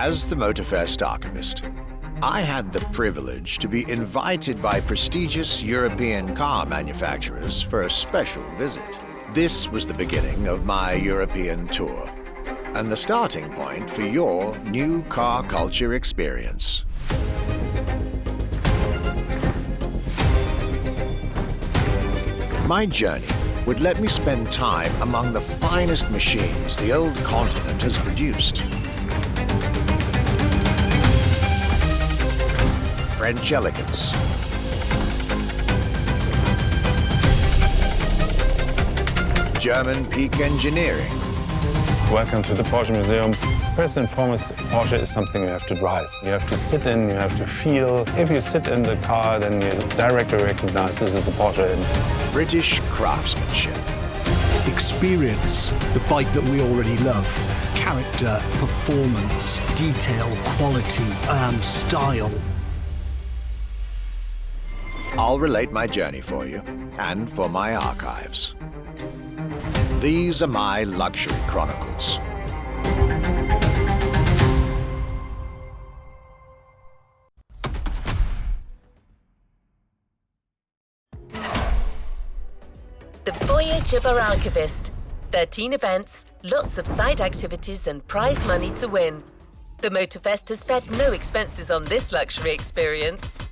As the MOTORFEST archivist, I had the privilege to be invited by prestigious European car manufacturers for a special visit. This was the beginning of my European tour, and the starting point for your new car culture experience. My journey would let me spend time among the finest machines the old continent has produced. French elegance, German peak engineering. Welcome to the Porsche Museum. First and foremost, Porsche is something you have to drive. You have to sit in, you have to feel. If you sit in the car, then you directly recognize this is a Porsche. British craftsmanship. Experience the bike that we already love. Character, performance, detail, quality, and style. I'll relate my journey for you, and for my archives. These are my luxury chronicles. The voyage of our archivist. 13 events, lots of side activities and prize money to win. The MOTORFEST has spared no expenses on this luxury experience.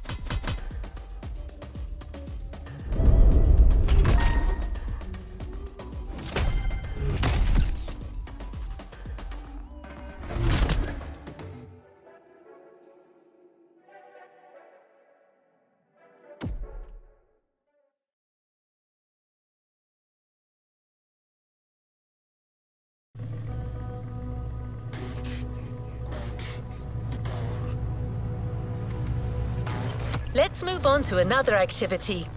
Let's move on to another activity.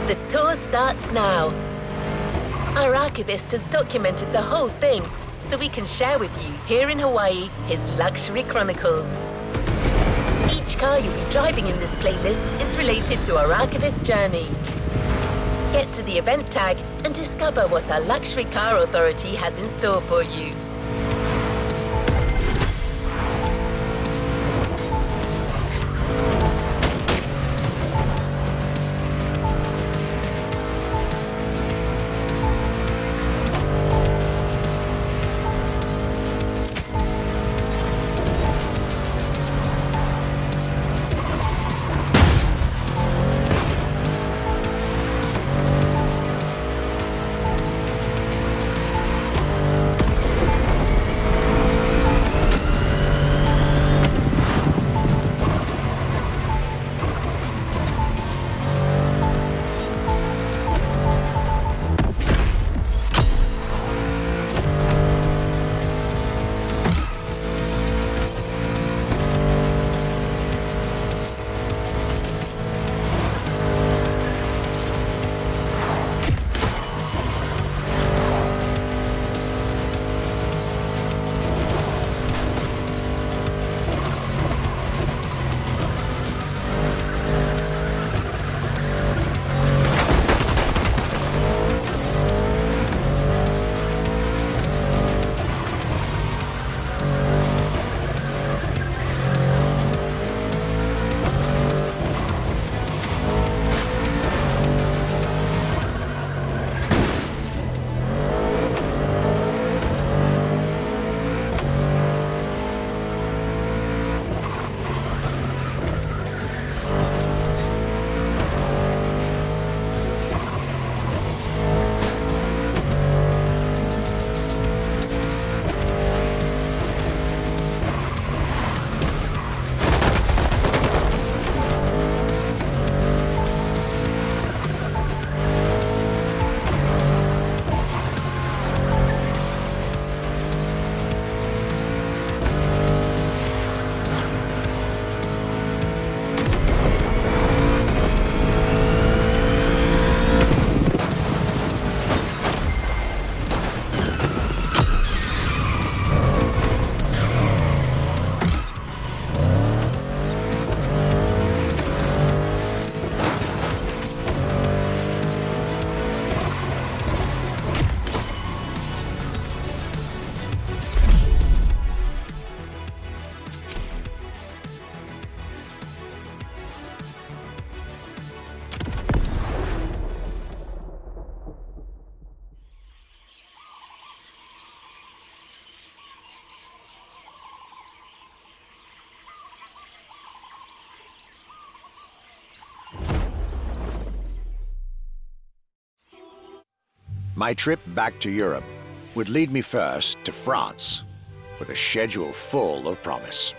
The tour starts now. Our archivist has documented the whole thing, so we can share with you here in Hawaii his luxury chronicles. Each car you'll be driving in this playlist is related to our archivist journey. Get to the event tag and discover what our luxury car authority has in store for you. My trip back to Europe would lead me first to France, with a schedule full of promise.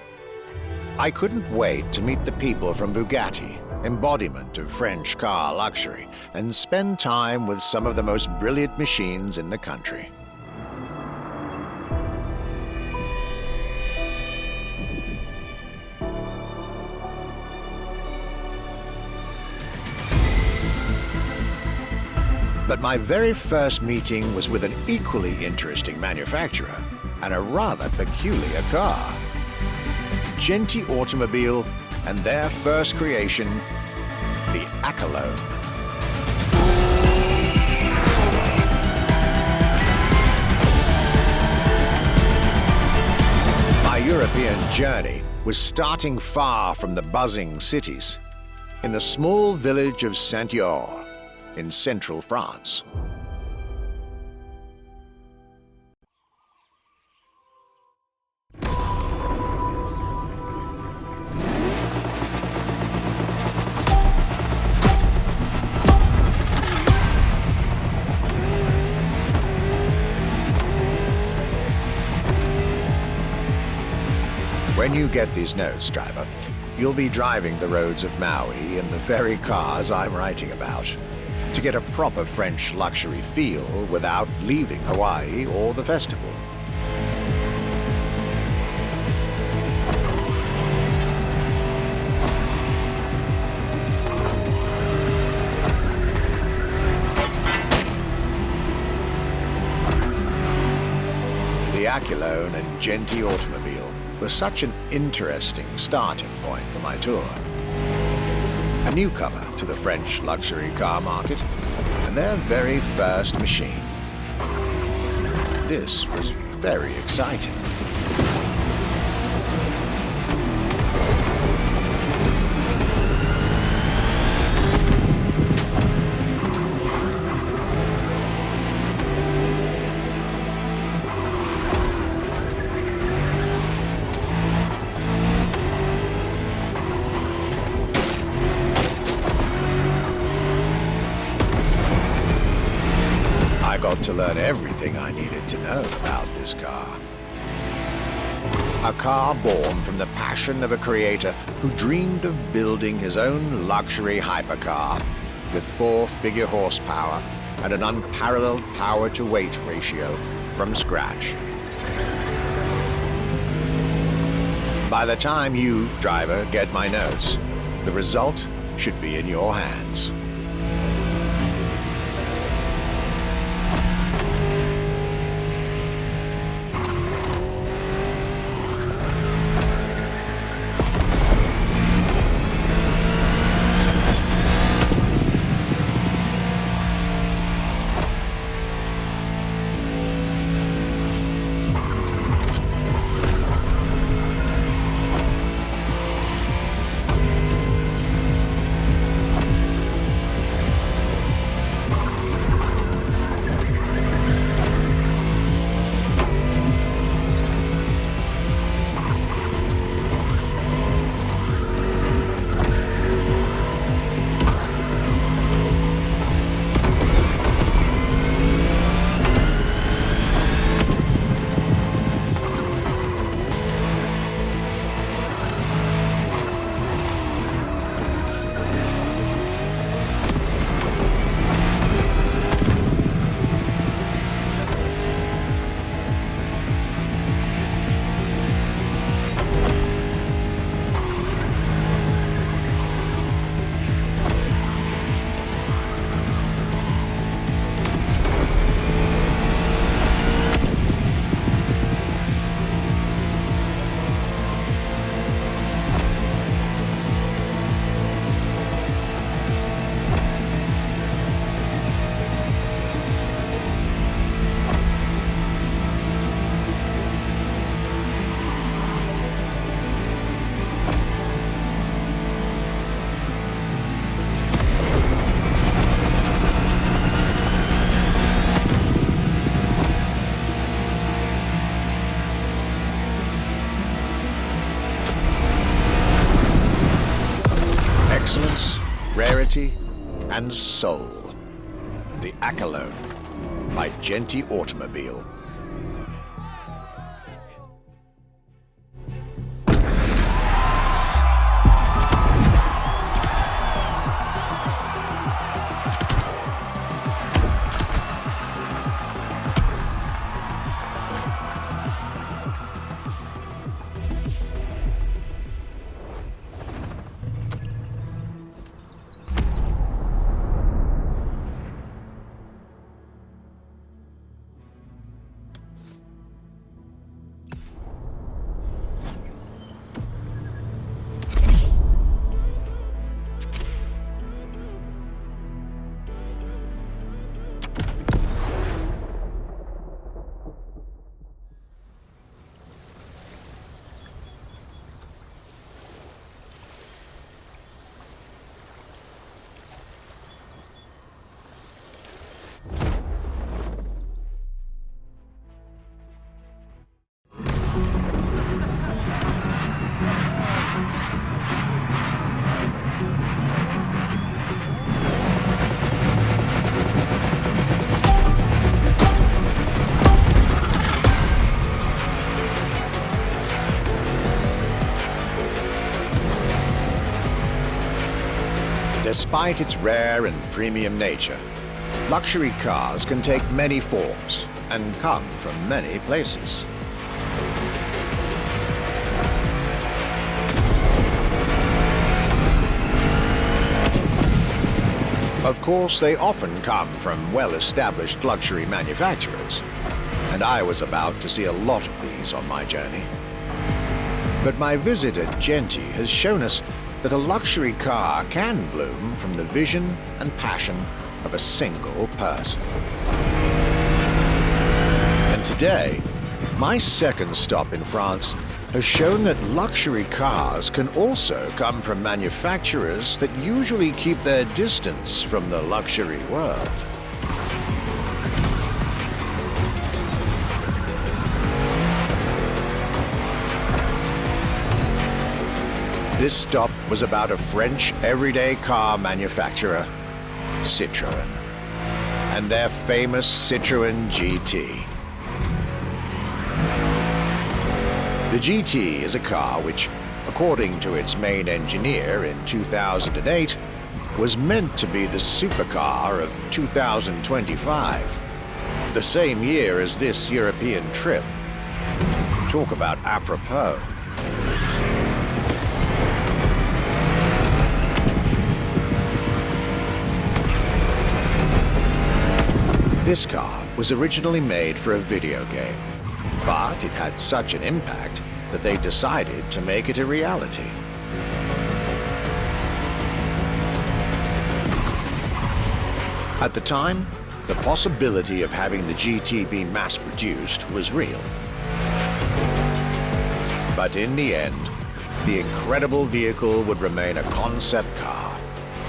I couldn't wait to meet the people from Bugatti, embodiment of French car luxury, and spend time with some of the most brilliant machines in the country. But my very first meeting was with an equally interesting manufacturer and a rather peculiar car. Genti Automobile and their first creation, the Accolone. My European journey was starting far from the buzzing cities, in the small village of Saint-Yor, in central France. When you get these notes, driver, you'll be driving the roads of Maui in the very cars I'm writing about, to get a proper French luxury feel without leaving Hawaii or the festival. The Accolone and Genti Automobile was such an interesting starting point for my tour. A newcomer to the French luxury car market, and their very first machine. This was very exciting. I got to learn everything I needed to know about this car. A car born from the passion of a creator who dreamed of building his own luxury hypercar with 4-figure horsepower and an unparalleled power-to-weight ratio from scratch. By the time you, driver, get my notes, the result should be in your hands. Excellence, rarity, and soul. The Accolone. by Genti Automobile. Despite its rare and premium nature, luxury cars can take many forms and come from many places. Of course, they often come from well-established luxury manufacturers, and I was about to see a lot of these on my journey. But my visit at Genti has shown us that a luxury car can bloom from the vision and passion of a single person. And today, my second stop in France has shown that luxury cars can also come from manufacturers that usually keep their distance from the luxury world. This stop was about a French everyday car manufacturer, Citroën, and their famous Citroën GT. The GT is a car which, according to its main engineer in 2008, was meant to be the supercar of 2025, the same year as this European trip. Talk about apropos. This car was originally made for a video game, but it had such an impact that they decided to make it a reality. At the time, the possibility of having the GT be mass-produced was real. But in the end, the incredible vehicle would remain a concept car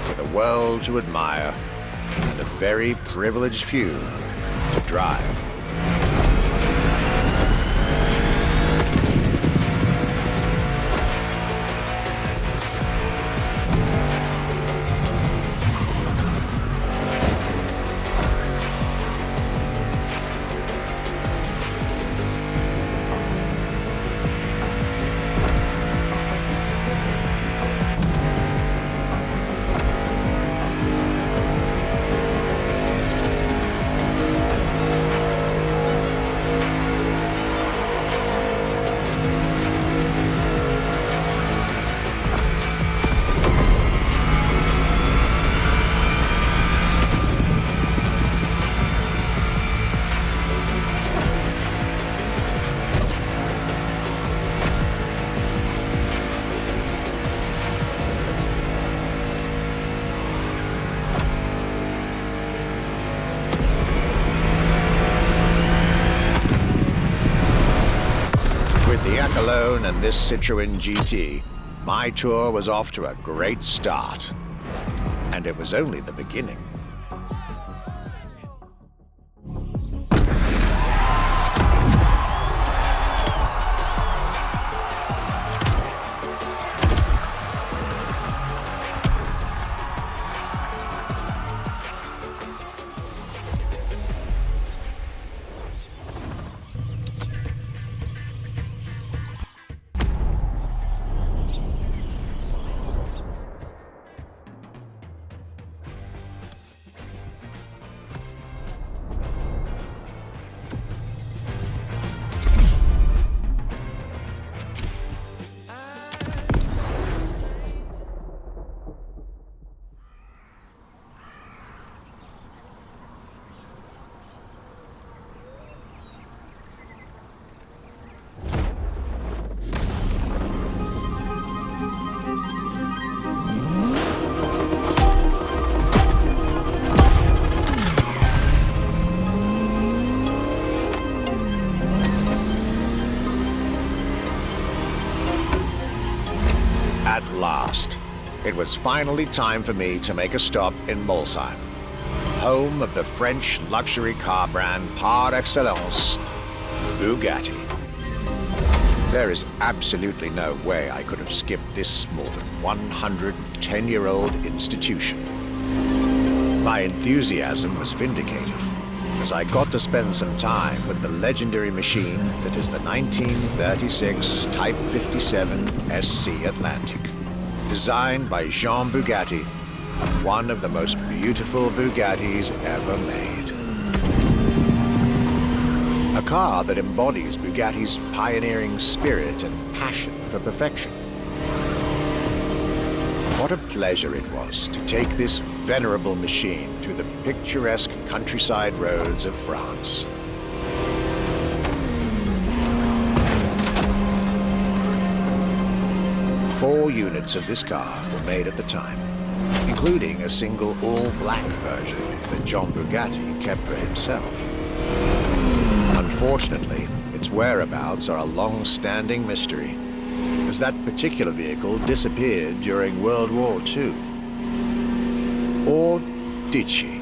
for the world to admire and a very privileged few to drive. Alone and this Citroën GT, my tour was off to a great start. And it was only the beginning. it was finally time for me to make a stop in Molsheim, home of the French luxury car brand par excellence, Bugatti. There is absolutely no way I could have skipped this more than 110-year-old institution. My enthusiasm was vindicated as I got to spend some time with the legendary machine that is the 1936 Type 57 SC Atlantic. Designed by Jean Bugatti, one of the most beautiful Bugattis ever made. A car that embodies Bugatti's pioneering spirit and passion for perfection. What a pleasure it was to take this venerable machine through the picturesque countryside roads of France. Four units of this car were made at the time, including a single all-black version that Jean Bugatti kept for himself. Unfortunately, its whereabouts are a long-standing mystery, as that particular vehicle disappeared during World War II. Or did she?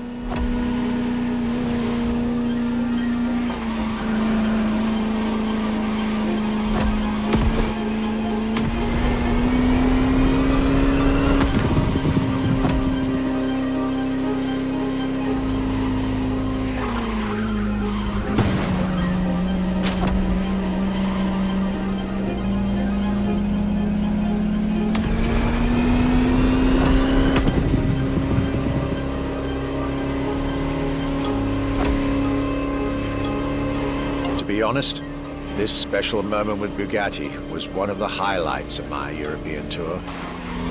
To be honest, this special moment with Bugatti was one of the highlights of my European tour,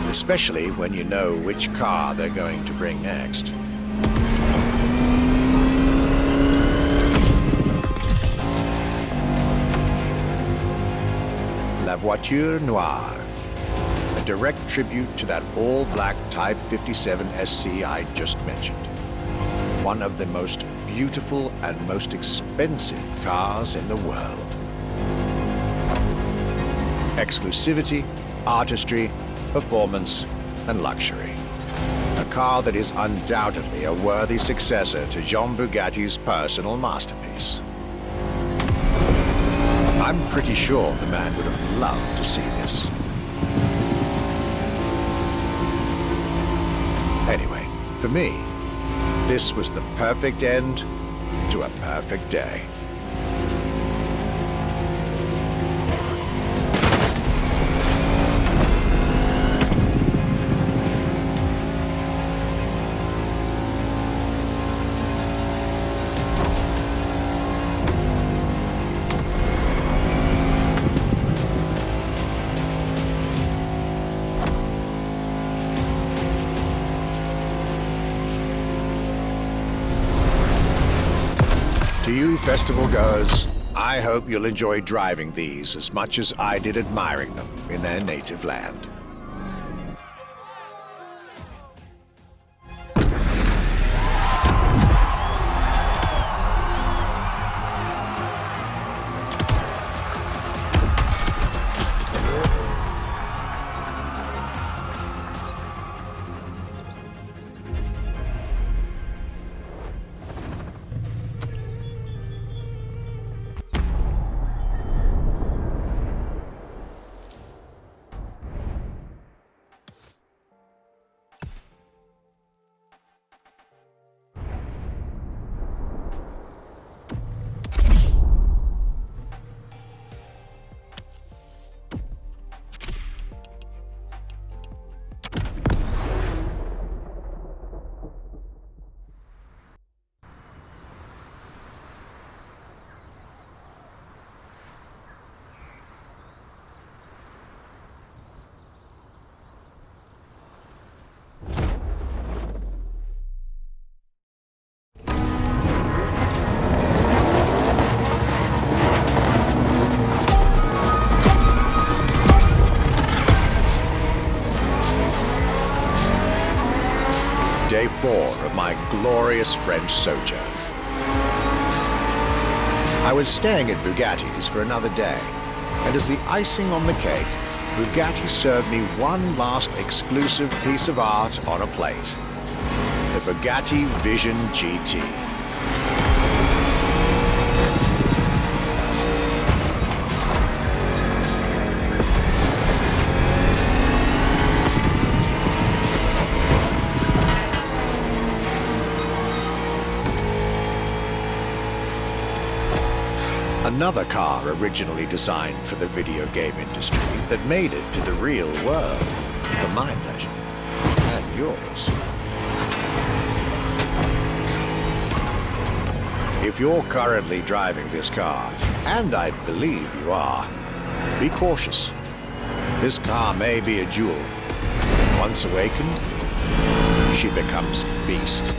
especially when you know which car they're going to bring next. La Voiture Noire, a direct tribute to that all-black Type 57 SC I just mentioned. One of the most beautiful and most expensive cars in the world. Exclusivity, artistry, performance, and luxury. A car that is undoubtedly a worthy successor to Jean Bugatti's personal masterpiece. I'm pretty sure the man would have loved to see this. Anyway, for me, this was the perfect end to a perfect day. To you festival goers, I hope you'll enjoy driving these as much as I did admiring them in their native land. Day 4 of my glorious French sojourn. I was staying at Bugatti's for another day, and as the icing on the cake, Bugatti served me one last exclusive piece of art on a plate. The Bugatti Vision GT. Another car originally designed for the video game industry that made it to the real world for my pleasure and yours. If you're currently driving this car, and I believe you are, be cautious. This car may be a jewel. Once awakened, she becomes a beast.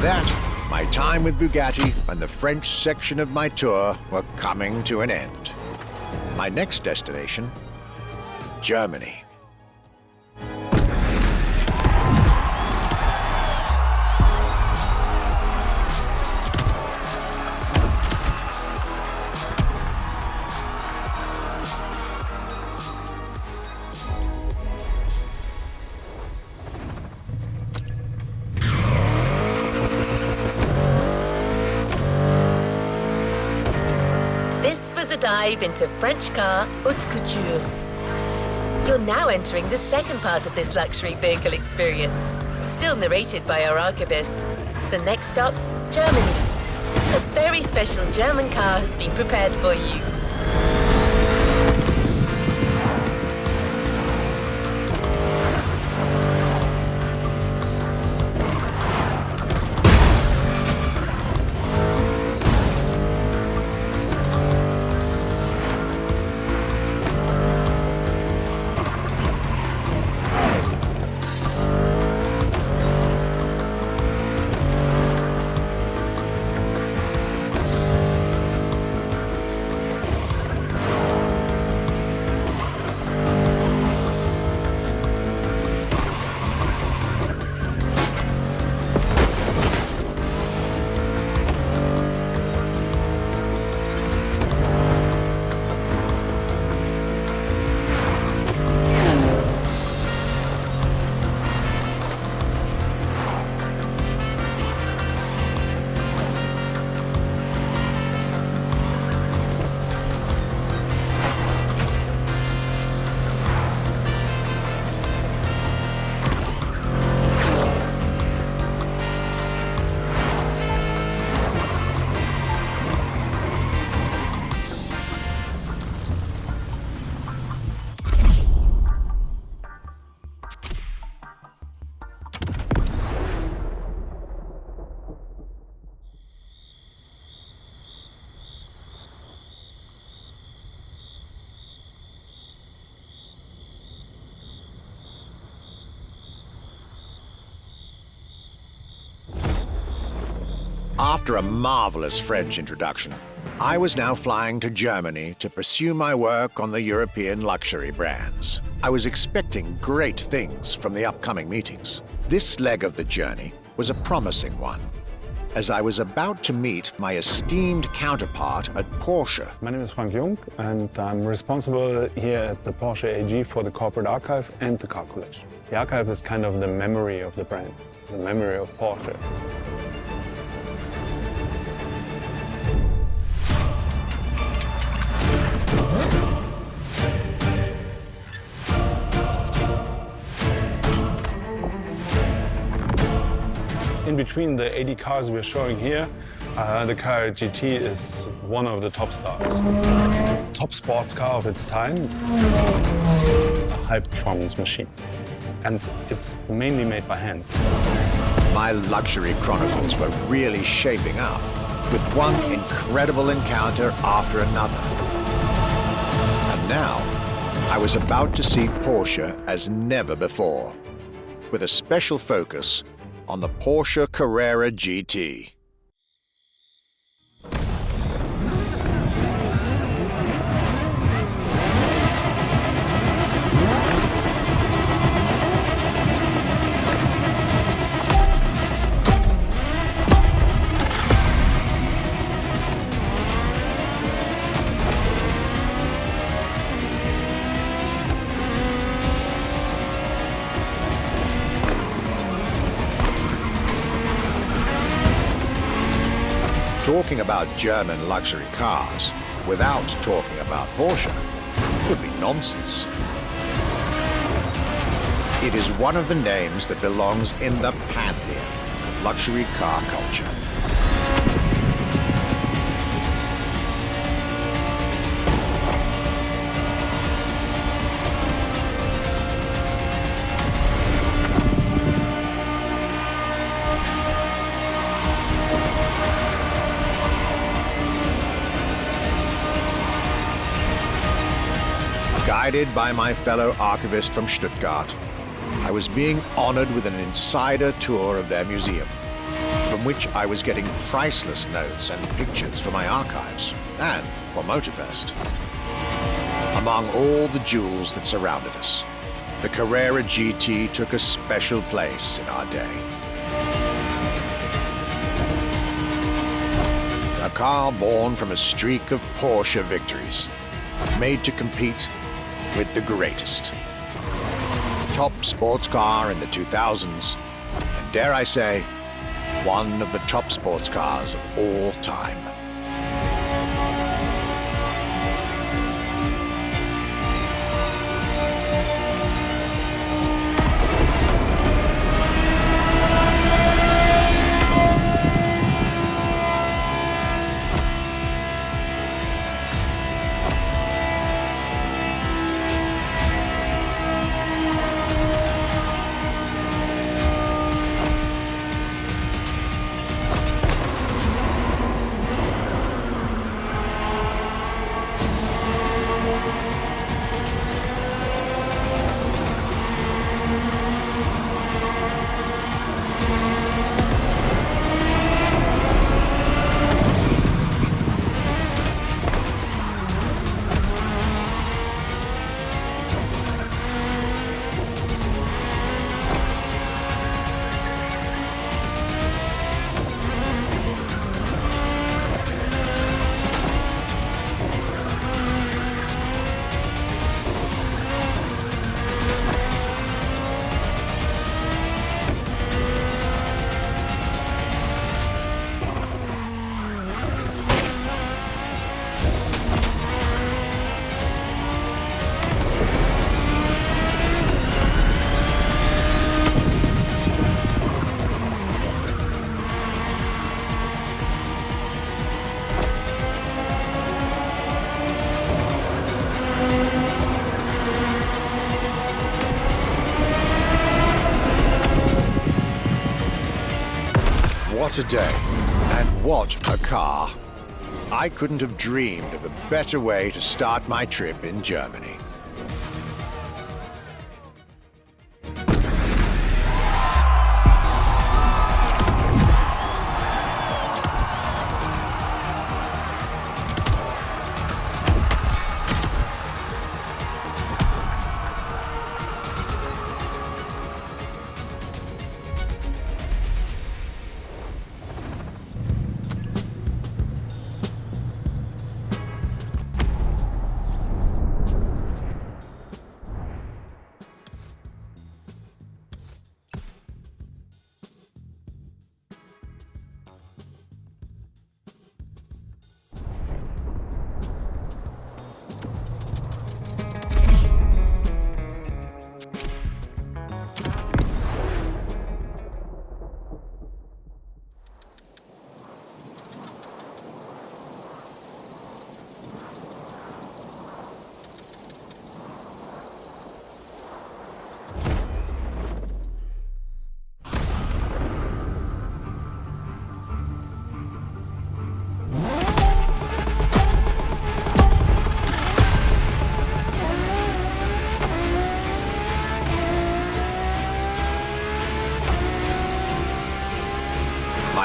That, my time with Bugatti and the French section of my tour were coming to an end. My next destination, Germany. A dive into French car haute couture. You're now entering the second part of this luxury vehicle experience, still narrated by our archivist. So next stop, Germany. A very special German car has been prepared for you. After a marvelous French introduction, I was now flying to Germany to pursue my work on the European luxury brands. I was expecting great things from the upcoming meetings. This leg of the journey was a promising one, as I was about to meet my esteemed counterpart at Porsche. My name is Frank Jung, and I'm responsible here at the Porsche AG for the corporate archive and the car collection. The archive is kind of the memory of the brand, the memory of Porsche. In between the 80 cars we're showing here, the Carrera GT is one of the top stars. Top sports car of its time, a high-performance machine. And it's mainly made by hand. My luxury chronicles were really shaping up, with one incredible encounter after another. And now, I was about to see Porsche as never before, with a special focus on the Porsche Carrera GT. Talking about German luxury cars without talking about Porsche would be nonsense. It is one of the names that belongs in the pantheon of luxury car culture. Guided by my fellow archivist from Stuttgart, I was being honored with an insider tour of their museum, from which I was getting priceless notes and pictures for my archives and for MOTORFEST. Among all the jewels that surrounded us, the Carrera GT took a special place in our day. A car born from a streak of Porsche victories, made to compete with the greatest. Top sports car in the 2000s, and dare I say, one of the top sports cars of all time. What a day, and what a car. I couldn't have dreamed of a better way to start my trip in Germany.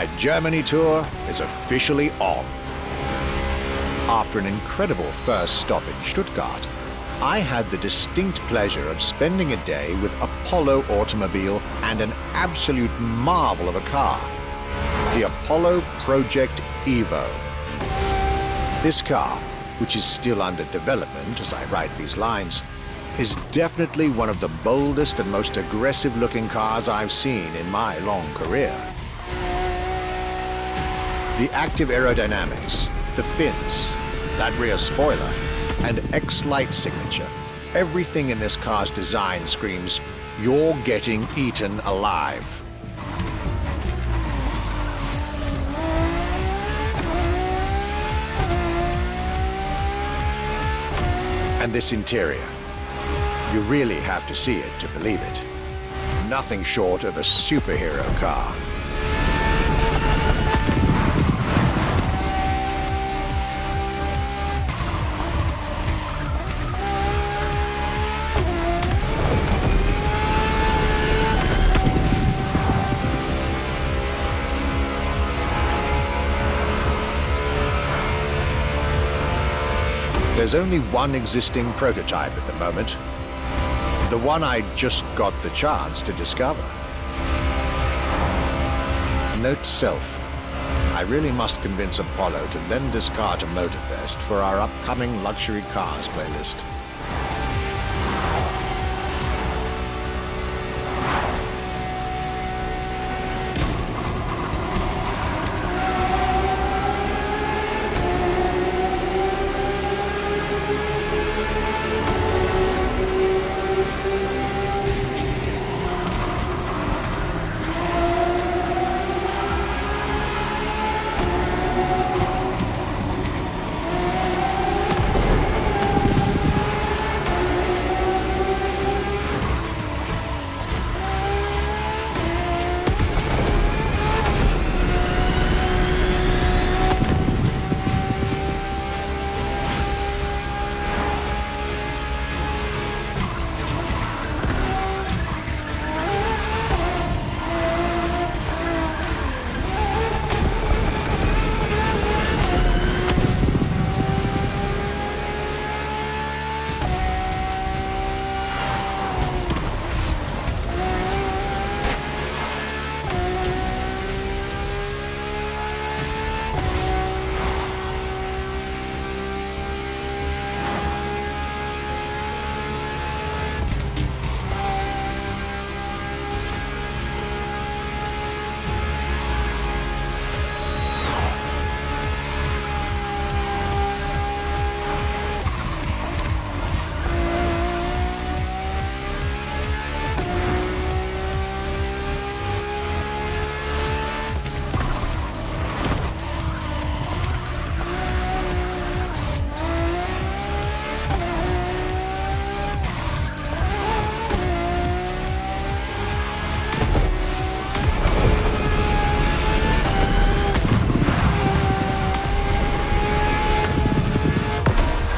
My Germany tour is officially on. After an incredible first stop in Stuttgart, I had the distinct pleasure of spending a day with Apollo Automobile and an absolute marvel of a car, the Apollo Project Evo. This car, which is still under development as I write these lines, is definitely one of the boldest and most aggressive-looking cars I've seen in my long career. The active aerodynamics, the fins, that rear spoiler, and X-Light signature, everything in this car's design screams, "You're getting eaten alive." And this interior, you really have to see it to believe it. Nothing short of a superhero car. There's only one existing prototype at the moment. The one I just got the chance to discover. Note to self, I really must convince Apollo to lend this car to MOTORFEST for our upcoming luxury cars playlist.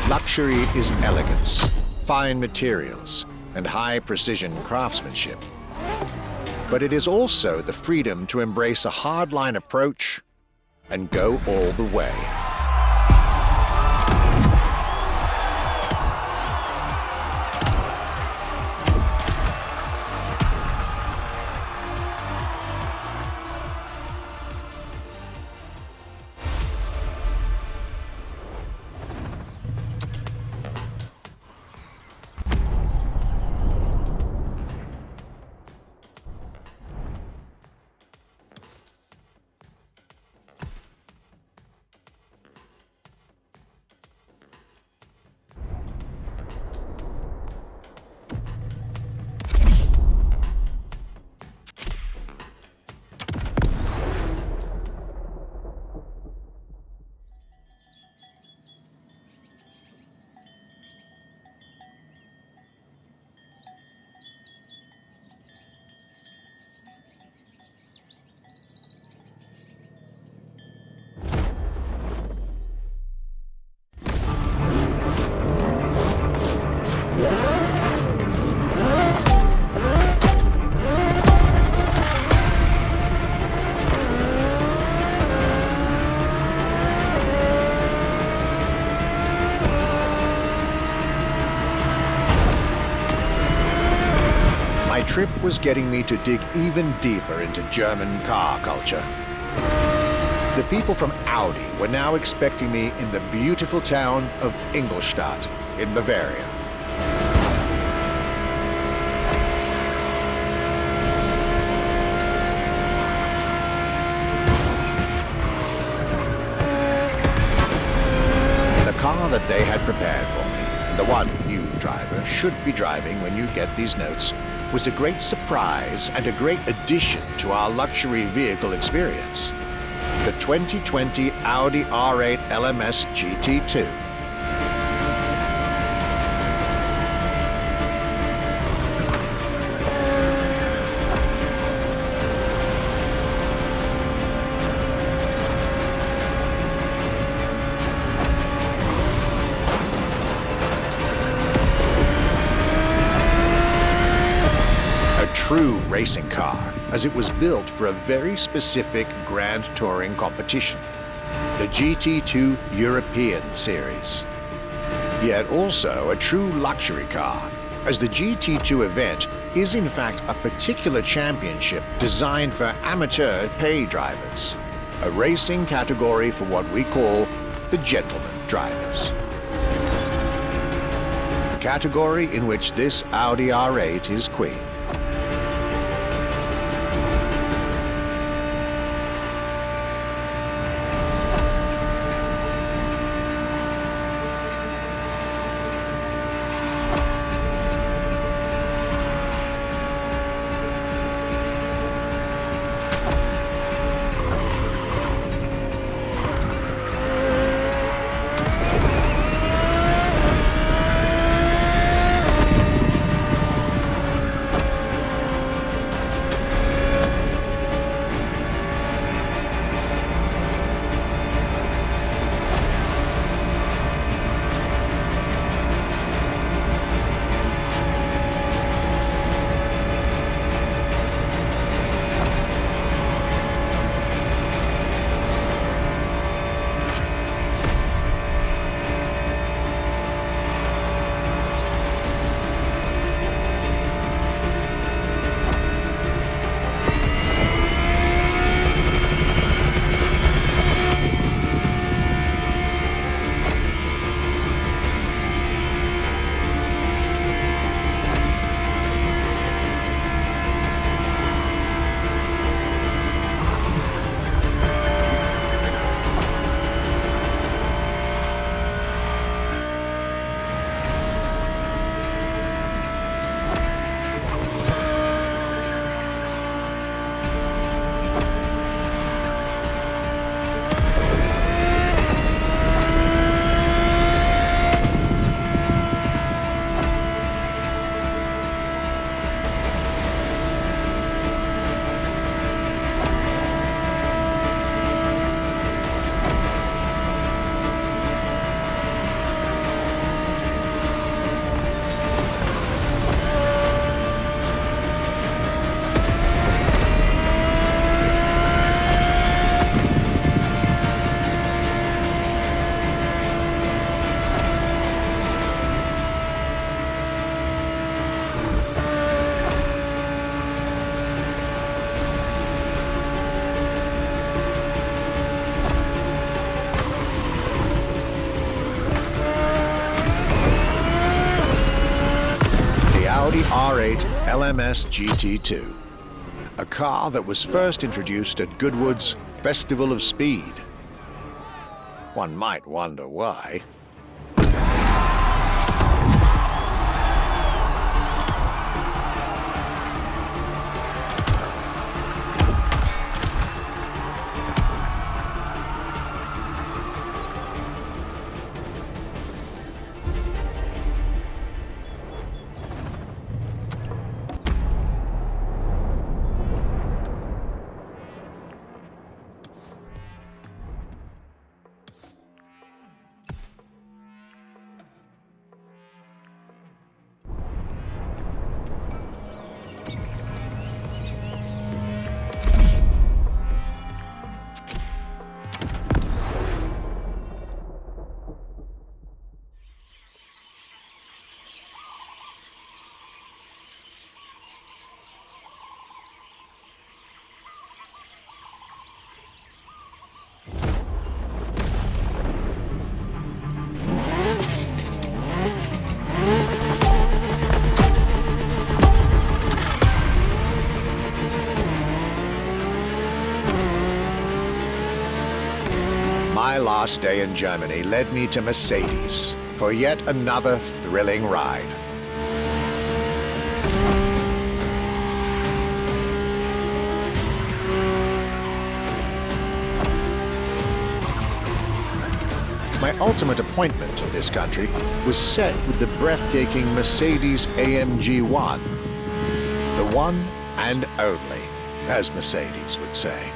Luxury is elegance, fine materials, and high-precision craftsmanship. But it is also the freedom to embrace a hardline approach and go all the way. my trip was getting me to dig even deeper into German car culture. The people from Audi were now expecting me in the beautiful town of Ingolstadt in Bavaria. The car that they had prepared for me, and the one you, driver, should be driving when you get these notes, was a great surprise and a great addition to our luxury vehicle experience. The 2020 Audi R8 LMS GT2. True racing car, as it was built for a very specific Grand Touring competition, the GT2 European Series. Yet also a true luxury car, as the GT2 event is in fact a particular championship designed for amateur pay drivers, a racing category for what we call the gentleman drivers. A category in which this Audi R8 is queen. Audi R8 LMS GT2, a car that was first introduced at Goodwood's Festival of Speed. One might wonder why. last day in Germany led me to Mercedes for yet another thrilling ride. My ultimate appointment in this country was set with the breathtaking Mercedes AMG 1. The one and only, as Mercedes would say.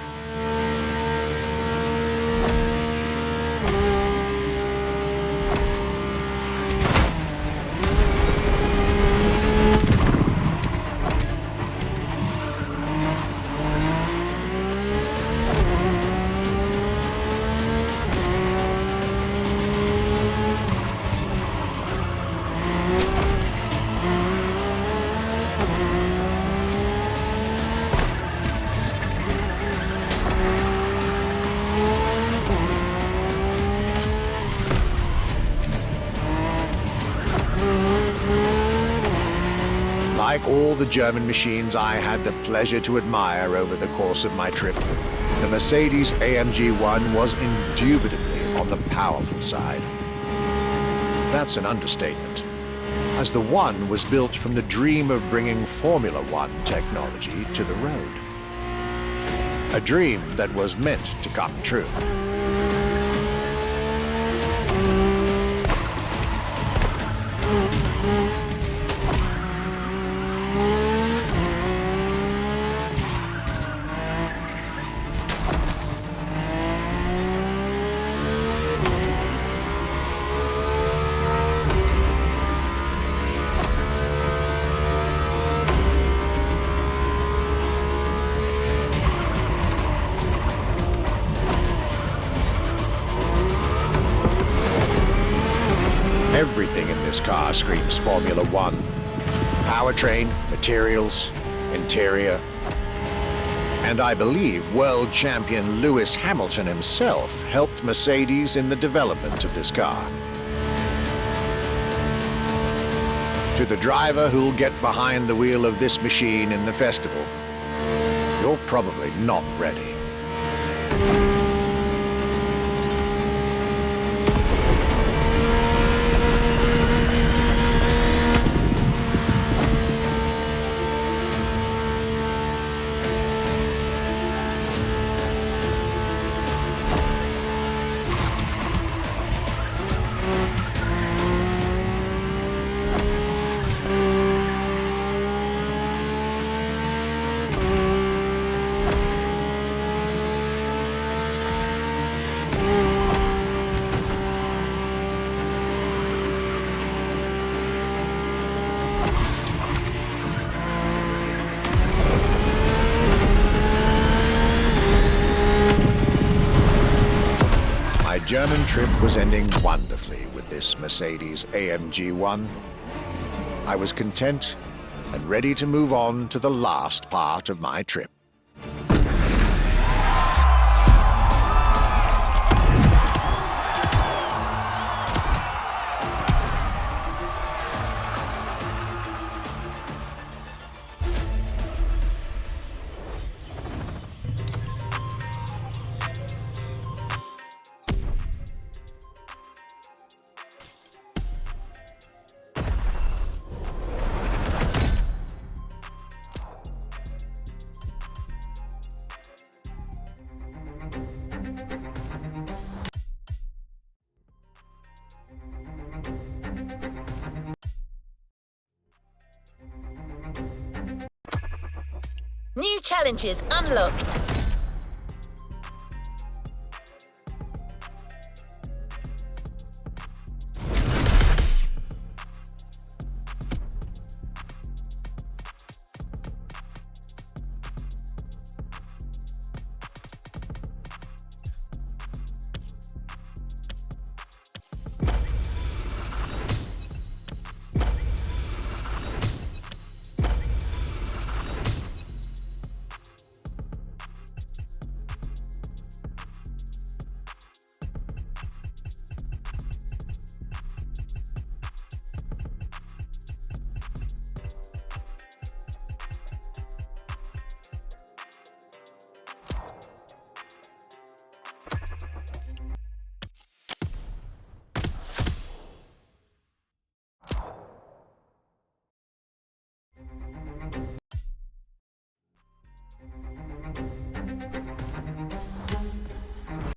Like all the German machines I had the pleasure to admire over the course of my trip, the Mercedes AMG 1 was indubitably on the powerful side. That's an understatement, as the One was built from the dream of bringing Formula One technology to the road. A dream that was meant to come true. Everything in this car screams Formula One. Powertrain, materials, interior. And I believe world champion Lewis Hamilton himself helped Mercedes in the development of this car. To the driver who'll get behind the wheel of this machine in the festival, you're probably not ready. My German trip was ending wonderfully with this Mercedes AMG 1. I was content and ready to move on to the last part of my trip. New challenges unlocked.